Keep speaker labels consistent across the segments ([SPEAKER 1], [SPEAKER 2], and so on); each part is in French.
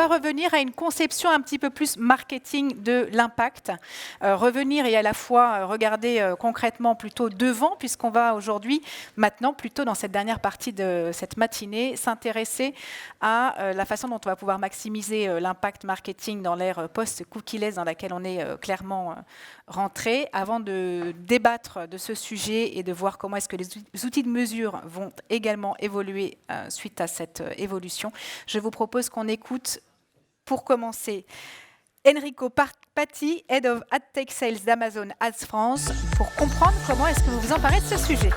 [SPEAKER 1] va revenir à une conception un petit peu plus marketing de l'impact. Revenir et à la fois regarder concrètement plutôt devant, puisqu'on va aujourd'hui, maintenant, plutôt dans cette dernière partie de cette matinée, s'intéresser à la façon dont on va pouvoir maximiser l'impact marketing dans l'ère post-cookie-less dans laquelle on est clairement rentré. Avant de débattre de ce sujet et de voir comment est-ce que les outils de mesure vont également évoluer suite à cette évolution, je vous propose qu'on écoute, pour commencer, Enrico Patti, Head of AdTech Sales d'Amazon Ads France, pour comprendre comment est-ce que vous vous emparez de ce sujet.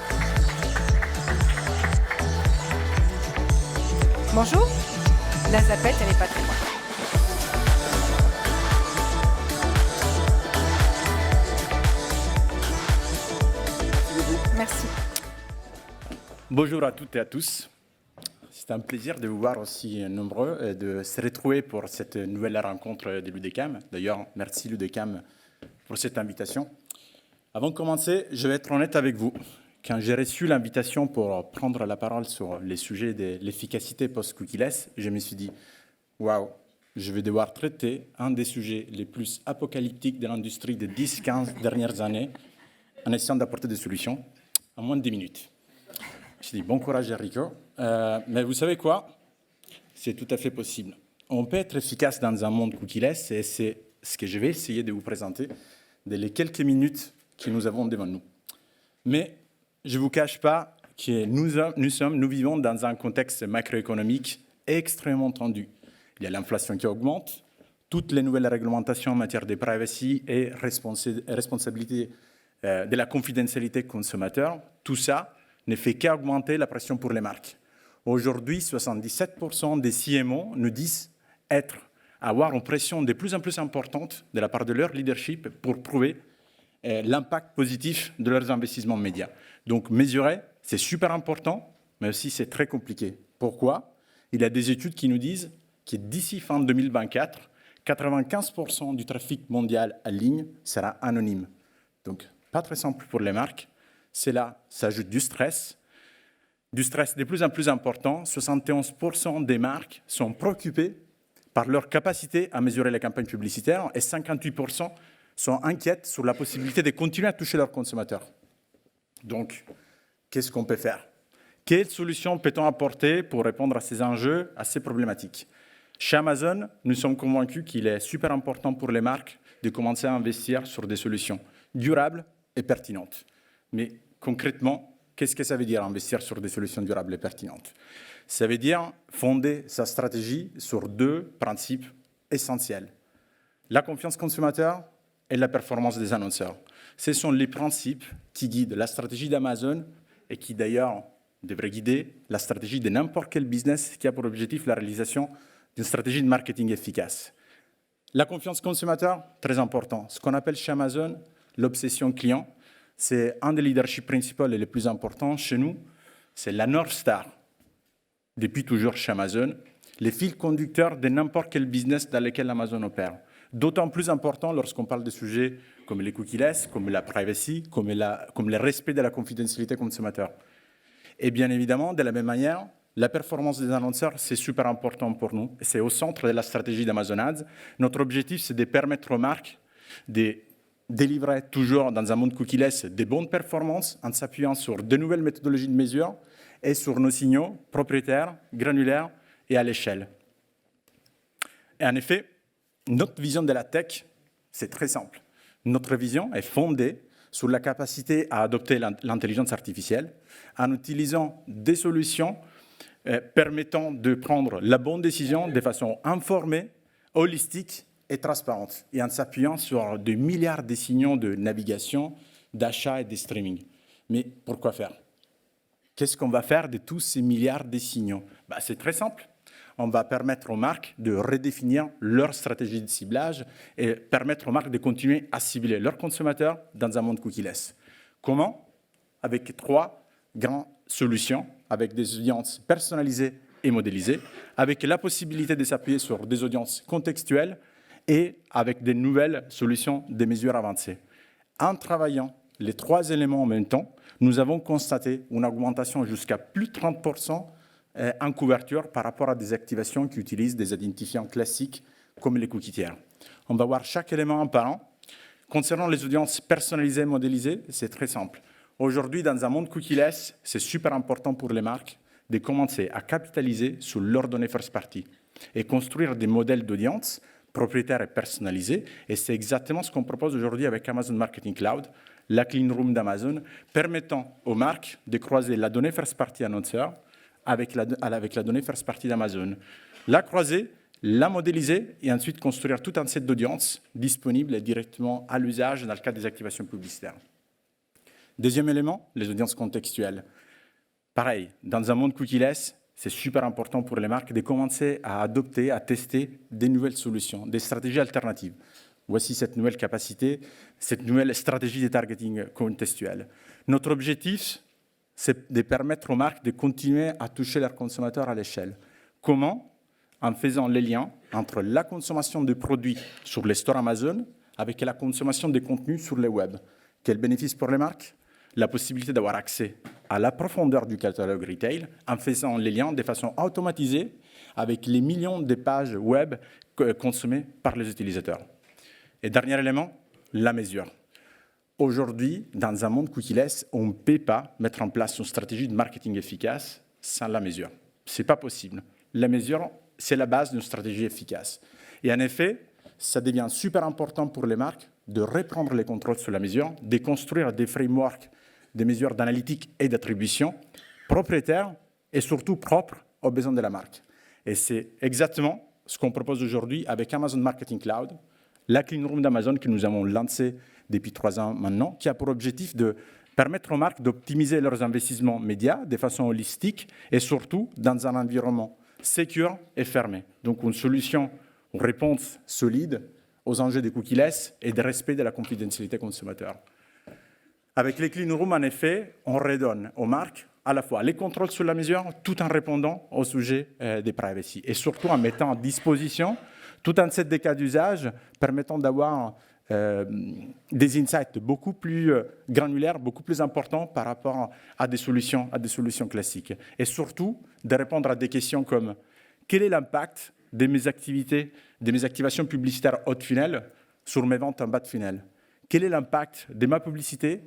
[SPEAKER 1] Bonjour, la zapette, elle n'est pas très loin. Merci.
[SPEAKER 2] Bonjour à toutes et à tous. C'est un plaisir de vous voir aussi nombreux et de se retrouver pour cette nouvelle rencontre de l'UDECAM. D'ailleurs, merci l'UDECAM pour cette invitation. Avant de commencer, je vais être honnête avec vous. Quand j'ai reçu l'invitation pour prendre la parole sur les sujets de l'efficacité post-cookie-less, je me suis dit « Waouh, je vais devoir traiter un des sujets les plus apocalyptiques de l'industrie des 10-15 dernières années en essayant d'apporter des solutions en moins de 10 minutes. » Je dis bon courage Enrico, mais vous savez quoi? C'est tout à fait possible. On peut être efficace dans un monde cookie-less et c'est ce que je vais essayer de vous présenter dans les quelques minutes que nous avons devant nous. Mais je ne vous cache pas que nous vivons dans un contexte macroéconomique extrêmement tendu. Il y a l'inflation qui augmente, toutes les nouvelles réglementations en matière de privacy et responsabilité de la confidentialité consommateur, tout ça ne fait qu'augmenter la pression pour les marques. Aujourd'hui, 77% des CMO nous disent avoir une pression de plus en plus importante de la part de leur leadership pour prouver l'impact positif de leurs investissements médias. Donc, mesurer, c'est super important, mais aussi c'est très compliqué. Pourquoi? Il y a des études qui nous disent que d'ici fin 2024, 95% du trafic mondial en ligne sera anonyme. Donc, pas très simple pour les marques. Cela s'ajoute du stress de plus en plus important. 71% des marques sont préoccupées par leur capacité à mesurer les campagnes publicitaires et 58% sont inquiètes sur la possibilité de continuer à toucher leurs consommateurs. Donc, qu'est-ce qu'on peut faire? Quelles solutions peut-on apporter pour répondre à ces enjeux, à ces problématiques? Chez Amazon, nous sommes convaincus qu'il est super important pour les marques de commencer à investir sur des solutions durables et pertinentes. Mais concrètement, qu'est-ce que ça veut dire investir sur des solutions durables et pertinentes? Ça veut dire fonder sa stratégie sur deux principes essentiels. La confiance consommateur et la performance des annonceurs. Ce sont les principes qui guident la stratégie d'Amazon et qui d'ailleurs devraient guider la stratégie de n'importe quel business qui a pour objectif la réalisation d'une stratégie de marketing efficace. La confiance consommateur, très important. Ce qu'on appelle chez Amazon l'obsession client, c'est un des leaderships principaux et les plus importants chez nous. C'est la North Star, depuis toujours chez Amazon, les fils conducteurs de n'importe quel business dans lequel Amazon opère. D'autant plus important lorsqu'on parle de sujets comme les cookies-less, comme la privacy, comme le respect de la confidentialité consommateur. Et bien évidemment, de la même manière, la performance des annonceurs, c'est super important pour nous. C'est au centre de la stratégie d'Amazon Ads. Notre objectif, c'est de permettre aux marques de délivrer toujours dans un monde cookie-less des bonnes performances en s'appuyant sur de nouvelles méthodologies de mesure et sur nos signaux propriétaires, granulaires et à l'échelle. Et en effet, notre vision de la tech, c'est très simple. Notre vision est fondée sur la capacité à adopter l'intelligence artificielle en utilisant des solutions permettant de prendre la bonne décision de façon informée, holistique et transparente, et en s'appuyant sur des milliards de signaux de navigation, d'achat et de streaming. Mais pourquoi faire? Qu'est-ce qu'on va faire de tous ces milliards de signaux? C'est très simple. On va permettre aux marques de redéfinir leur stratégie de ciblage et permettre aux marques de continuer à cibler leurs consommateurs dans un monde cookie-less. Comment? Avec 3 grandes solutions, avec des audiences personnalisées et modélisées, avec la possibilité de s'appuyer sur des audiences contextuelles et avec des nouvelles solutions de mesures avancées. En travaillant les 3 éléments en même temps, nous avons constaté une augmentation jusqu'à plus de 30% en couverture par rapport à des activations qui utilisent des identifiants classiques comme les cookies tiers. On va voir chaque élément en parlant. Concernant les audiences personnalisées et modélisées, c'est très simple. Aujourd'hui, dans un monde cookieless, c'est super important pour les marques de commencer à capitaliser sur leurs données first party et construire des modèles d'audience propriétaires et personnalisés. Et c'est exactement ce qu'on propose aujourd'hui avec Amazon Marketing Cloud, la clean room d'Amazon, permettant aux marques de croiser la donnée first party annonceur avec la donnée first party d'Amazon. La croiser, la modéliser et ensuite construire tout un set d'audiences disponibles directement à l'usage dans le cadre des activations publicitaires. Deuxième élément, les audiences contextuelles. Pareil, dans un monde cookieless, c'est super important pour les marques de commencer à adopter, à tester des nouvelles solutions, des stratégies alternatives. Voici cette nouvelle capacité, cette nouvelle stratégie de targeting contextuel. Notre objectif, c'est de permettre aux marques de continuer à toucher leurs consommateurs à l'échelle. Comment ? En faisant les liens entre la consommation de produits sur les stores Amazon avec la consommation de contenus sur le web. Quel bénéfice pour les marques ? La possibilité d'avoir accès à la profondeur du catalogue retail en faisant les liens de façon automatisée avec les millions de pages web consommées par les utilisateurs. Et dernier élément, la mesure. Aujourd'hui, dans un monde cookieless, on ne peut pas mettre en place une stratégie de marketing efficace sans la mesure. Ce n'est pas possible. La mesure, c'est la base d'une stratégie efficace. Et en effet, ça devient super important pour les marques de reprendre les contrôles sur la mesure, de construire des frameworks, des mesures d'analytique et d'attribution propriétaires et surtout propres aux besoins de la marque. Et c'est exactement ce qu'on propose aujourd'hui avec Amazon Marketing Cloud, la clean room d'Amazon que nous avons lancée depuis 3 ans maintenant, qui a pour objectif de permettre aux marques d'optimiser leurs investissements médias de façon holistique et surtout dans un environnement sécure et fermé. Donc une solution, une réponse solide aux enjeux des cookieless et de respect de la confidentialité consommateur. Avec les clean rooms, en effet, on redonne aux marques à la fois les contrôles sur la mesure tout en répondant au sujet des privacy et surtout en mettant à disposition tout un set de cas d'usage permettant d'avoir des insights beaucoup plus granulaires, beaucoup plus importants par rapport à des solutions classiques. Et surtout, de répondre à des questions comme quel est l'impact de mes activations publicitaires haut de funnel sur mes ventes en bas de funnel? Quel est l'impact de ma publicité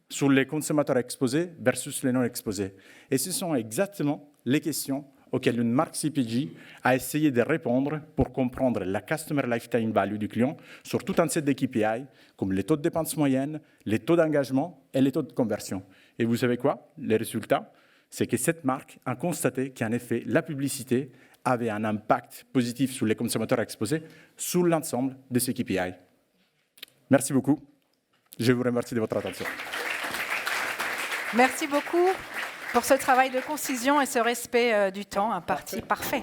[SPEAKER 2] sur les consommateurs exposés versus les non exposés? Et ce sont exactement les questions auxquelles une marque CPG a essayé de répondre pour comprendre la Customer Lifetime Value du client sur tout un set de KPI, comme les taux de dépenses moyennes, les taux d'engagement et les taux de conversion. Et vous savez quoi? Les résultats, c'est que cette marque a constaté qu'en effet, la publicité avait un impact positif sur les consommateurs exposés sur l'ensemble de ces KPI. Merci beaucoup. Je vous remercie de votre attention.
[SPEAKER 1] Merci beaucoup pour ce travail de concision et ce respect du temps, un parti parfait.